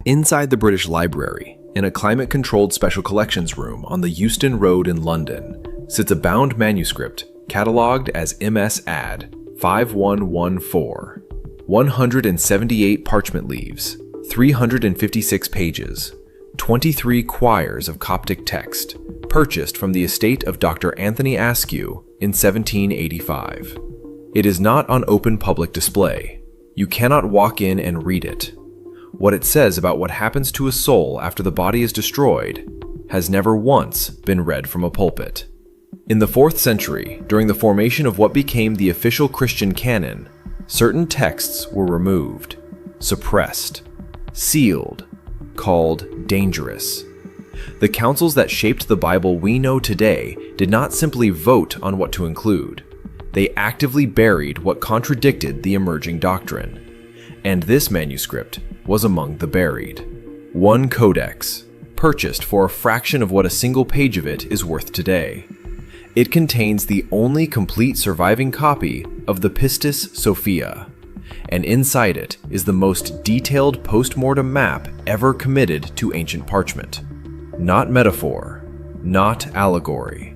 Inside the British Library, in a climate-controlled special collections room on the Euston Road in London, sits a bound manuscript catalogued as MS Ad 5114, 178 parchment leaves, 356 pages, 23 quires of Coptic text, purchased from the estate of Dr. Anthony Askew in 1785. It is not on open public display. You cannot walk in and read it. What it says about what happens to a soul after the body is destroyed has never once been read from a pulpit. In the 4th century, during the formation of what became the official Christian canon, certain texts were removed, suppressed, sealed, called dangerous. The councils that shaped the Bible we know today did not simply vote on what to include. They actively buried what contradicted the emerging doctrine. And this manuscript was among the buried. One codex, purchased for a fraction of what a single page of it is worth today. It contains the only complete surviving copy of the Pistis Sophia, and inside it is the most detailed post-mortem map ever committed to ancient parchment. Not metaphor, not allegory.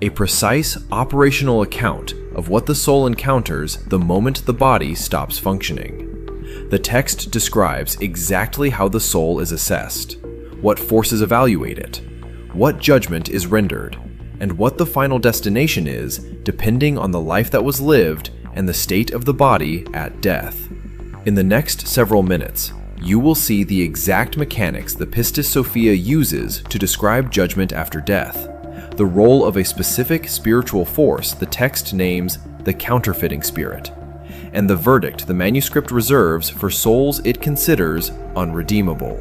A precise operational account of what the soul encounters the moment the body stops functioning. The text describes exactly how the soul is assessed, what forces evaluate it, what judgment is rendered, and what the final destination is depending on the life that was lived and the state of the body at death. In the next several minutes, you will see the exact mechanics the Pistis Sophia uses to describe judgment after death, the role of a specific spiritual force the text names the counterfeiting spirit, and the verdict the manuscript reserves for souls it considers unredeemable.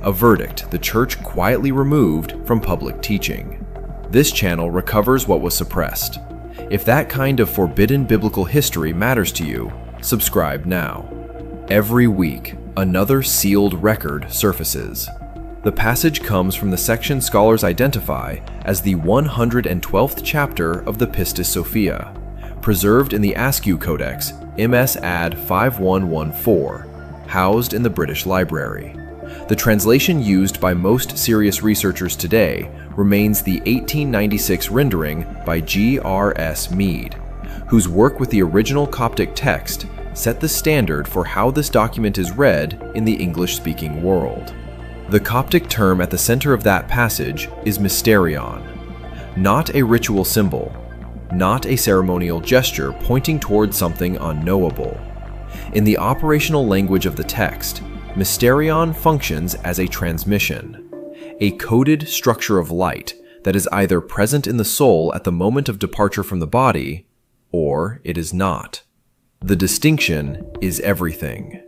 A verdict the Church quietly removed from public teaching. This channel recovers what was suppressed. If that kind of forbidden biblical history matters to you, subscribe now. Every week, another sealed record surfaces. The passage comes from the section scholars identify as the 112th chapter of the Pistis Sophia, preserved in the Askew Codex, MS Ad 5114, housed in the British Library. The translation used by most serious researchers today remains the 1896 rendering by G.R.S. Mead, whose work with the original Coptic text set the standard for how this document is read in the English-speaking world. The Coptic term at the center of that passage is mysterion, not a ritual symbol, not a ceremonial gesture pointing toward something unknowable. In the operational language of the text, mysterion functions as a transmission, a coded structure of light that is either present in the soul at the moment of departure from the body, or it is not. The distinction is everything.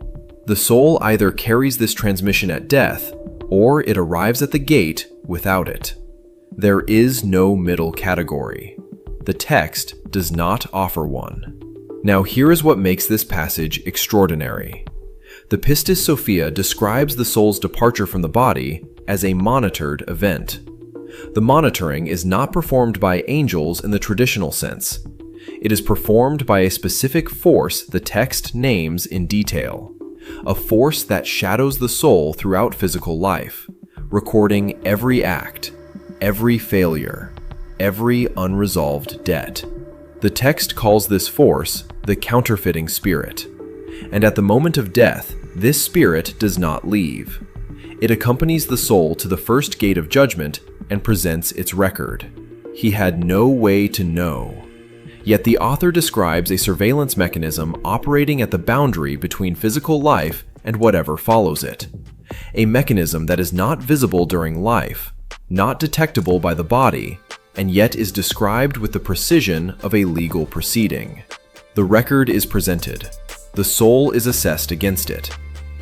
The soul either carries this transmission at death, or it arrives at the gate without it. There is no middle category. The text does not offer one. Now here is what makes this passage extraordinary. The Pistis Sophia describes the soul's departure from the body as a monitored event. The monitoring is not performed by angels in the traditional sense. It is performed by a specific force the text names in detail, a force that shadows the soul throughout physical life, recording every act, every failure, every unresolved debt. The text calls this force the counterfeiting spirit, and at the moment of death, this spirit does not leave. It accompanies the soul to the first gate of judgment and presents its record. He had no way to know. Yet the author describes a surveillance mechanism operating at the boundary between physical life and whatever follows it. A mechanism that is not visible during life, not detectable by the body, and yet is described with the precision of a legal proceeding. The record is presented. The soul is assessed against it.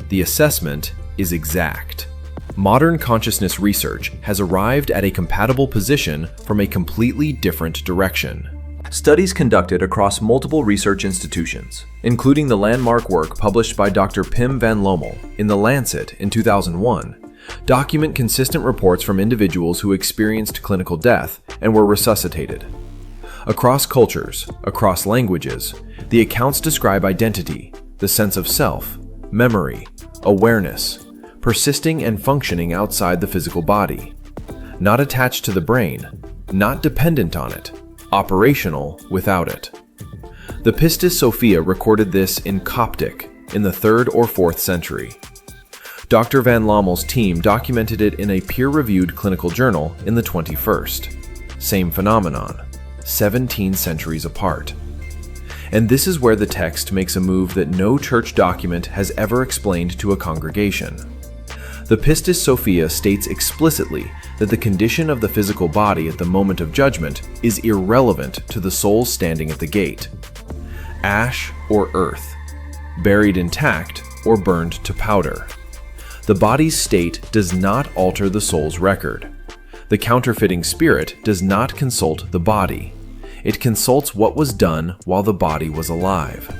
The assessment is exact. Modern consciousness research has arrived at a compatible position from a completely different direction. Studies conducted across multiple research institutions, including the landmark work published by Dr. Pim van Lommel in The Lancet in 2001, document consistent reports from individuals who experienced clinical death and were resuscitated. Across cultures, across languages, the accounts describe identity, the sense of self, memory, awareness, persisting and functioning outside the physical body. Not attached to the brain, not dependent on it, operational without it. The Pistis Sophia recorded this in Coptic in the 3rd or 4th century. Dr. Van Lommel's team documented it in a peer-reviewed clinical journal in the 21st. Same phenomenon, 17 centuries apart. And this is where the text makes a move that no church document has ever explained to a congregation. The Pistis Sophia states explicitly that the condition of the physical body at the moment of judgment is irrelevant to the soul standing at the gate. Ash or earth, buried intact or burned to powder. The body's state does not alter the soul's record. The counterfeiting spirit does not consult the body. It consults what was done while the body was alive.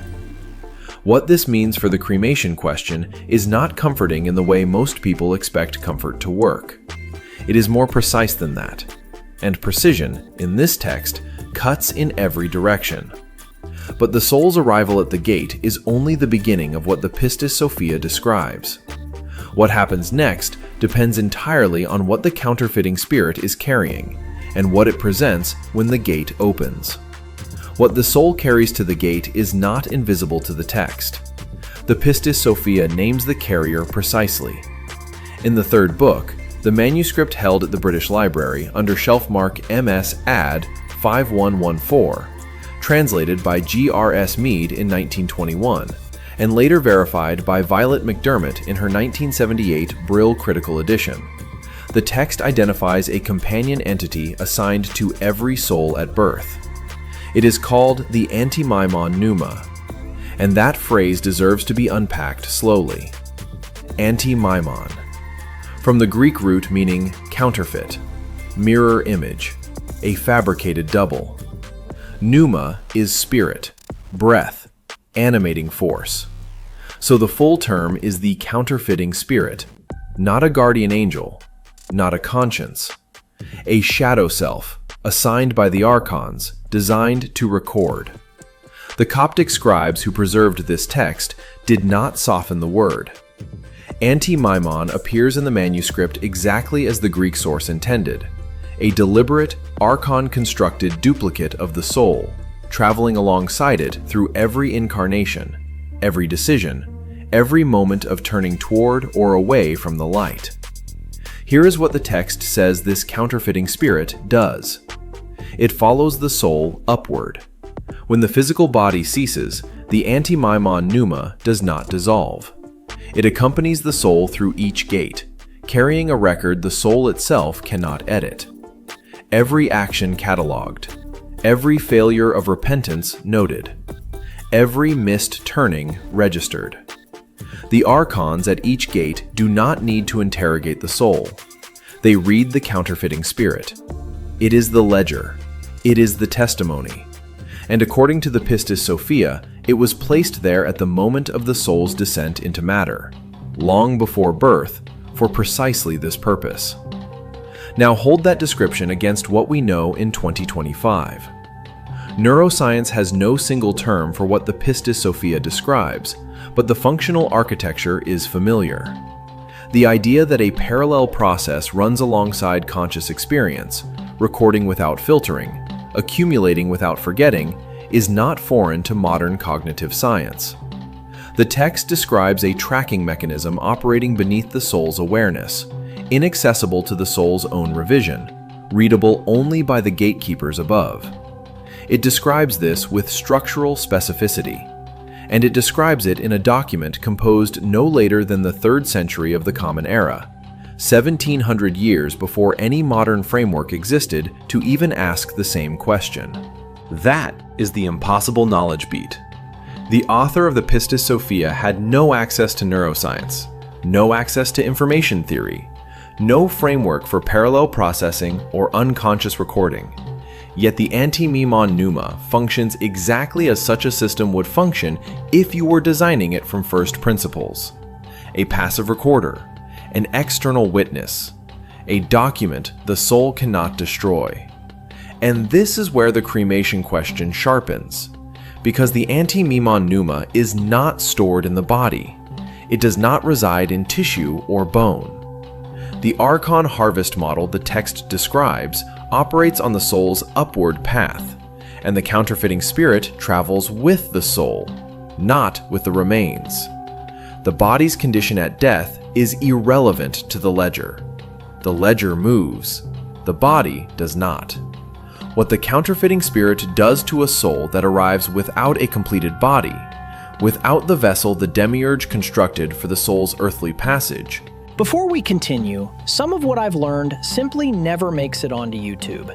What this means for the cremation question is not comforting in the way most people expect comfort to work. It is more precise than that, and precision, in this text, cuts in every direction. But the soul's arrival at the gate is only the beginning of what the Pistis Sophia describes. What happens next depends entirely on what the counterfeiting spirit is carrying, and what it presents when the gate opens. What the soul carries to the gate is not invisible to the text. The Pistis Sophia names the carrier precisely. In the 3rd book, the manuscript held at the British Library under shelf mark MS Ad 5114, translated by G.R.S. Mead in 1921, and later verified by Violet McDermott in her 1978 Brill Critical Edition. The text identifies a companion entity assigned to every soul at birth. It is called the antimaimon pneuma, and that phrase deserves to be unpacked slowly. Antimaimon, from the Greek root meaning counterfeit, mirror image, a fabricated double. Pneuma is spirit, breath, animating force. So the full term is the counterfeiting spirit, not a guardian angel, not a conscience, a shadow self assigned by the archons, designed to record. The Coptic scribes who preserved this text did not soften the word. Antimaimon appears in the manuscript exactly as the Greek source intended, a deliberate, archon-constructed duplicate of the soul, traveling alongside it through every incarnation, every decision, every moment of turning toward or away from the light. Here is what the text says this counterfeiting spirit does. It follows the soul upward. When the physical body ceases, the antimaimon pneuma does not dissolve. It accompanies the soul through each gate, carrying a record the soul itself cannot edit. Every action catalogued, every failure of repentance noted, every missed turning registered. The archons at each gate do not need to interrogate the soul. They read the counterfeiting spirit. It is the ledger. It is the testimony. And according to the Pistis Sophia, it was placed there at the moment of the soul's descent into matter, long before birth, for precisely this purpose. Now hold that description against what we know in 2025. Neuroscience has no single term for what the Pistis Sophia describes, but the functional architecture is familiar. The idea that a parallel process runs alongside conscious experience, recording without filtering, accumulating without forgetting, is not foreign to modern cognitive science. The text describes a tracking mechanism operating beneath the soul's awareness, inaccessible to the soul's own revision, readable only by the gatekeepers above. It describes this with structural specificity, and it describes it in a document composed no later than the 3rd century of the Common Era, 1700 years before any modern framework existed to even ask the same question. That is the impossible knowledge beat. The author of the Pistis Sophia had no access to neuroscience, no access to information theory, no framework for parallel processing or unconscious recording. Yet the antimaimon pneuma functions exactly as such a system would function if you were designing it from first principles. A passive recorder, an external witness, a document the soul cannot destroy. And this is where the cremation question sharpens, because the antimaimon pneuma is not stored in the body. It does not reside in tissue or bone. The Archon harvest model the text describes operates on the soul's upward path, and the counterfeiting spirit travels with the soul, not with the remains. The body's condition at death is irrelevant to the ledger. The ledger moves, the body does not. What the counterfeiting spirit does to a soul that arrives without a completed body, without the vessel the demiurge constructed for the soul's earthly passage. Before we continue, some of what I've learned simply never makes it onto YouTube.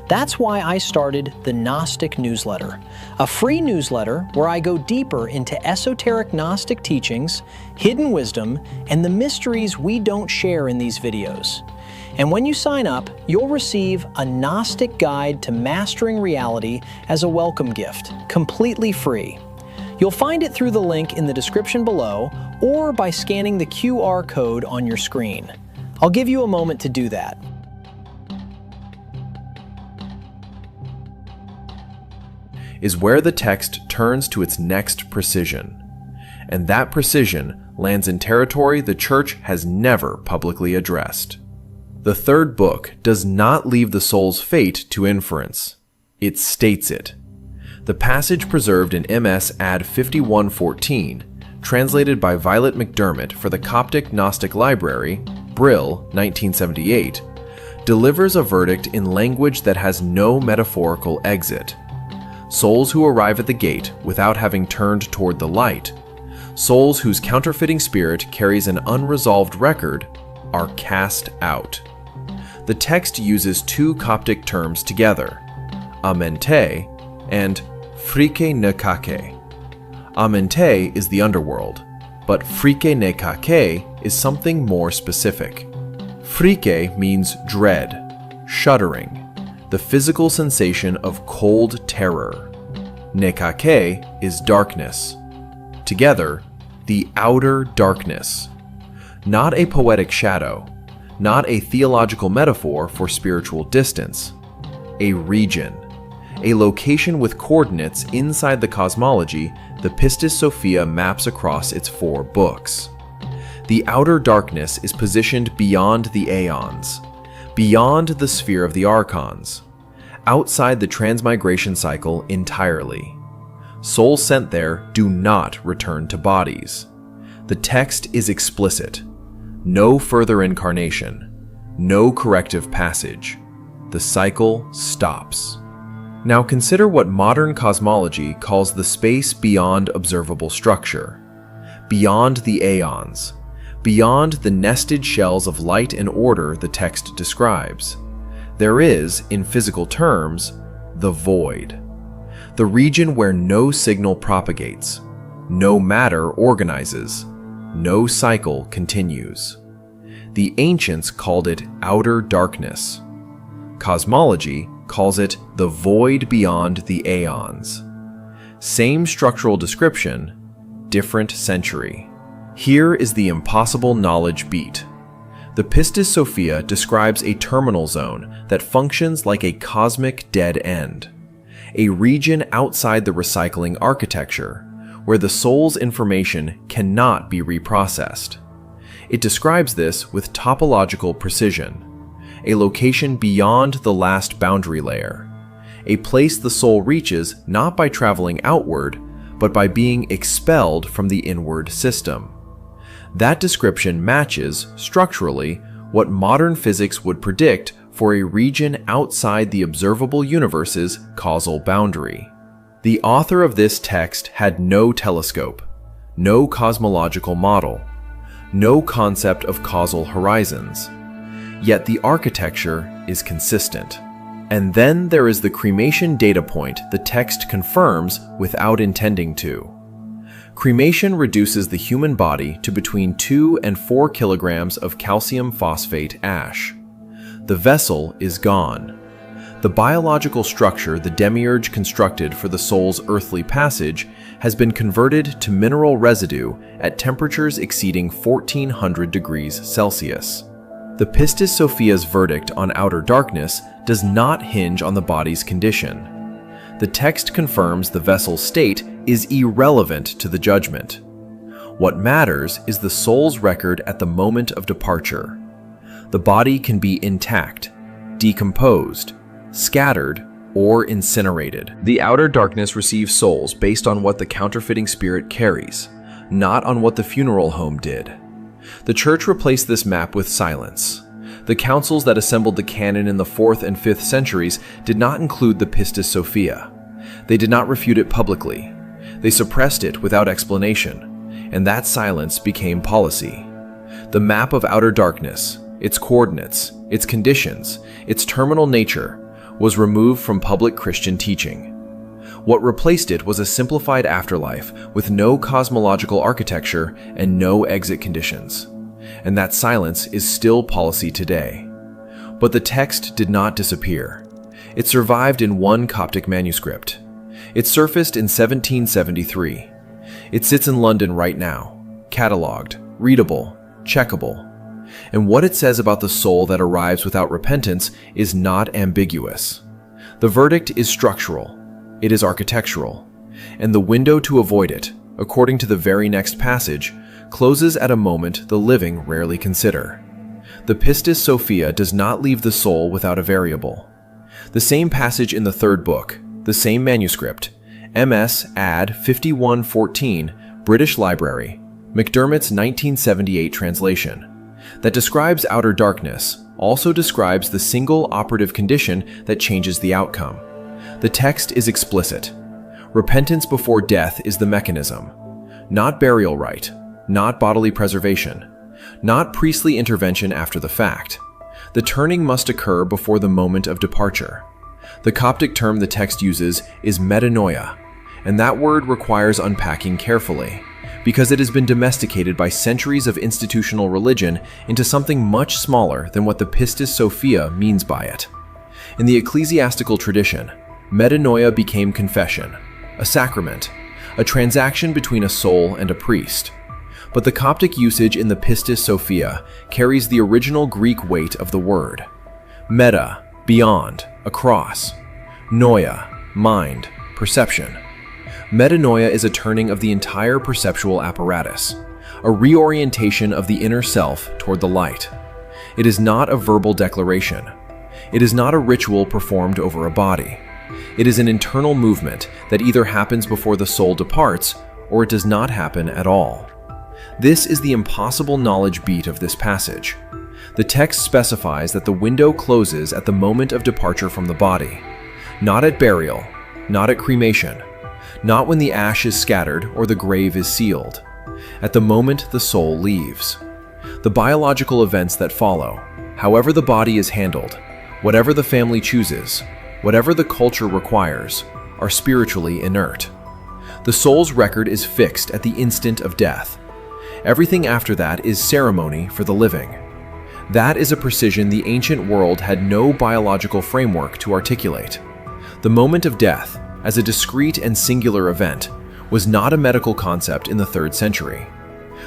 That's why I started the Gnostic newsletter, a free newsletter where I go deeper into esoteric Gnostic teachings, hidden wisdom, and the mysteries we don't share in these videos. And when you sign up, you'll receive a Gnostic guide to mastering reality as a welcome gift, completely free. You'll find it through the link in the description below or by scanning the QR code on your screen. I'll give you a moment to do that. Is where the text turns to its next precision. And that precision lands in territory the Church has never publicly addressed. The third book does not leave the soul's fate to inference. It states it. The passage preserved in MS Ad 5114, translated by Violet McDermott for the Coptic Gnostic Library, Brill, 1978, delivers a verdict in language that has no metaphorical exit. Souls who arrive at the gate without having turned toward the light, souls whose counterfeiting spirit carries an unresolved record, are cast out. The text uses two Coptic terms together, amente and frike nekake. Amente is the underworld, but frike nekake is something more specific. Frike means dread, shuddering, the physical sensation of cold terror. Nekake is darkness. Together, the outer darkness. Not a poetic shadow, not a theological metaphor for spiritual distance. A region, a location with coordinates inside the cosmology the Pistis Sophia maps across its 4 books. The outer darkness is positioned beyond the aeons, beyond the sphere of the archons, outside the transmigration cycle entirely. Souls sent there do not return to bodies. The text is explicit. No further incarnation, no corrective passage. The cycle stops. Now consider what modern cosmology calls the space beyond observable structure, beyond the aeons, beyond the nested shells of light and order the text describes. There is, in physical terms, the void, the region where no signal propagates, no matter organizes, no cycle continues. The ancients called it outer darkness. Cosmology calls it the void beyond the aeons. Same structural description, different century. Here is the impossible knowledge beat. The Pistis Sophia describes a terminal zone that functions like a cosmic dead end, a region outside the recycling architecture, where the soul's information cannot be reprocessed. It describes this with topological precision, a location beyond the last boundary layer, a place the soul reaches not by traveling outward, but by being expelled from the inward system. That description matches, structurally, what modern physics would predict for a region outside the observable universe's causal boundary. The author of this text had no telescope, no cosmological model, no concept of causal horizons. Yet the architecture is consistent. And then there is the cremation data point the text confirms without intending to. Cremation reduces the human body to between 2 and 4 kilograms of calcium phosphate ash. The vessel is gone. The biological structure the demiurge constructed for the soul's earthly passage has been converted to mineral residue at temperatures exceeding 1400 degrees Celsius. The Pistis Sophia's verdict on outer darkness does not hinge on the body's condition. The text confirms the vessel's state is irrelevant to the judgment. What matters is the soul's record at the moment of departure. The body can be intact, decomposed, scattered, or incinerated. The outer darkness receives souls based on what the counterfeiting spirit carries, not on what the funeral home did. The Church replaced this map with silence. The councils that assembled the canon in the 4th and 5th centuries did not include the Pistis Sophia. They did not refute it publicly. They suppressed it without explanation, and that silence became policy. The map of outer darkness, its coordinates, its conditions, its terminal nature, was removed from public Christian teaching. What replaced it was a simplified afterlife with no cosmological architecture and no exit conditions. And that silence is still policy today. But the text did not disappear. It survived in one Coptic manuscript. It surfaced in 1773. It sits in London right now, catalogued, readable, checkable. And what it says about the soul that arrives without repentance is not ambiguous. The verdict is structural. It is architectural. And the window to avoid it, according to the very next passage, closes at a moment the living rarely consider. The Pistis Sophia does not leave the soul without a variable. The same passage in the 3rd book, the same manuscript, MS Ad 5114, British Library, McDermott's 1978 translation, that describes outer darkness, also describes the single operative condition that changes the outcome. The text is explicit. Repentance before death is the mechanism, not burial rite, not bodily preservation, not priestly intervention after the fact. The turning must occur before the moment of departure. The Coptic term the text uses is metanoia, and that word requires unpacking carefully, because it has been domesticated by centuries of institutional religion into something much smaller than what the Pistis Sophia means by it. In the ecclesiastical tradition, metanoia became confession, a sacrament, a transaction between a soul and a priest. But the Coptic usage in the Pistis Sophia carries the original Greek weight of the word. Meta, beyond, across. Noia, mind, perception. Metanoia is a turning of the entire perceptual apparatus, a reorientation of the inner self toward the light. It is not a verbal declaration. It is not a ritual performed over a body. It is an internal movement that either happens before the soul departs or it does not happen at all. This is the impossible knowledge beat of this passage. The text specifies that the window closes at the moment of departure from the body, not at burial, not at cremation, not when the ash is scattered or the grave is sealed. At the moment the soul leaves. The biological events that follow, however the body is handled, whatever the family chooses, whatever the culture requires, are spiritually inert. The soul's record is fixed at the instant of death. Everything after that is ceremony for the living. That is a precision the ancient world had no biological framework to articulate. The moment of death, as a discrete and singular event, was not a medical concept in the 3rd century.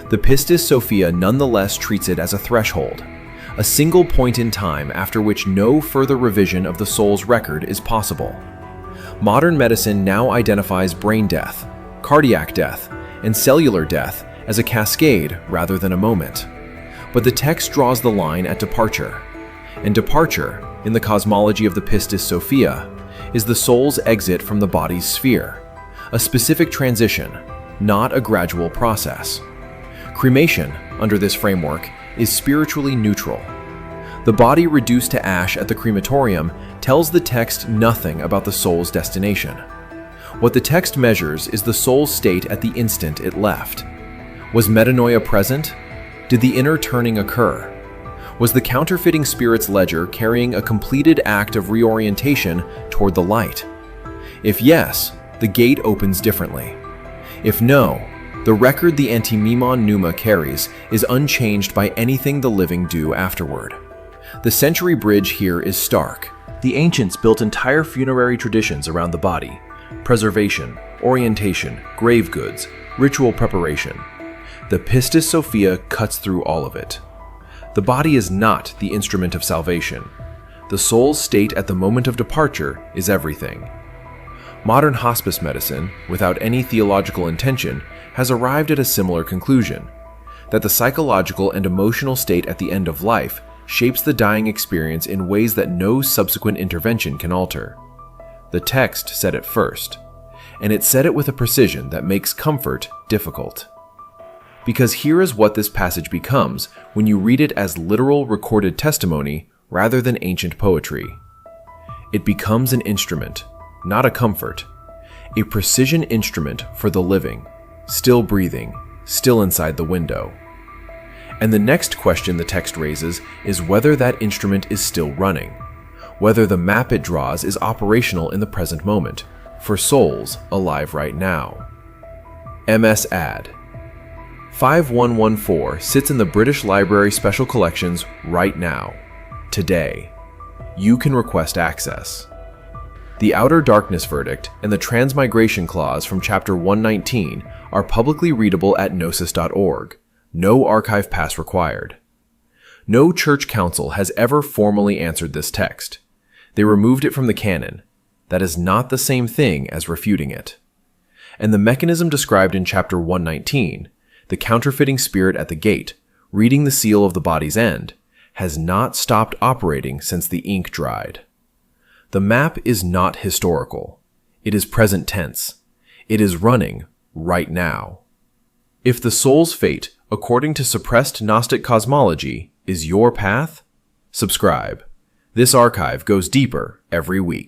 The Pistis Sophia nonetheless treats it as a threshold, a single point in time after which no further revision of the soul's record is possible. Modern medicine now identifies brain death, cardiac death, and cellular death as a cascade rather than a moment. But the text draws the line at departure. And departure, in the cosmology of the Pistis Sophia, is the soul's exit from the body's sphere, a specific transition, not a gradual process. Cremation, under this framework, is spiritually neutral. The body reduced to ash at the crematorium tells the text nothing about the soul's destination. What the text measures is the soul's state at the instant it left. Was metanoia present? Did the inner turning occur? Was the counterfeiting spirit's ledger carrying a completed act of reorientation toward the light? If yes, the gate opens differently. If no, the record the antimemon pneuma carries is unchanged by anything the living do afterward. The century bridge here is stark. The ancients built entire funerary traditions around the body: preservation, orientation, grave goods, ritual preparation. The Pistis Sophia cuts through all of it. The body is not the instrument of salvation. The soul's state at the moment of departure is everything. Modern hospice medicine, without any theological intention, has arrived at a similar conclusion, that the psychological and emotional state at the end of life shapes the dying experience in ways that no subsequent intervention can alter. The text said it first, and it said it with a precision that makes comfort difficult. Because here is what this passage becomes when you read it as literal recorded testimony rather than ancient poetry. It becomes an instrument, not a comfort, a precision instrument for the living, still breathing, still inside the window. And the next question the text raises is whether that instrument is still running, whether the map it draws is operational in the present moment, for souls alive right now. MS Ad. 5114 sits in the British Library Special Collections right now, today. You can request access. The Outer Darkness Verdict and the Transmigration Clause from Chapter 119 are publicly readable at gnosis.org. No archive pass required. No church council has ever formally answered this text. They removed it from the canon. That is not the same thing as refuting it. And the mechanism described in Chapter 119, the counterfeiting spirit at the gate, reading the seal of the body's end, has not stopped operating since the ink dried. The map is not historical. It is present tense. It is running right now. If the soul's fate, according to suppressed Gnostic cosmology, is your path, subscribe. This archive goes deeper every week.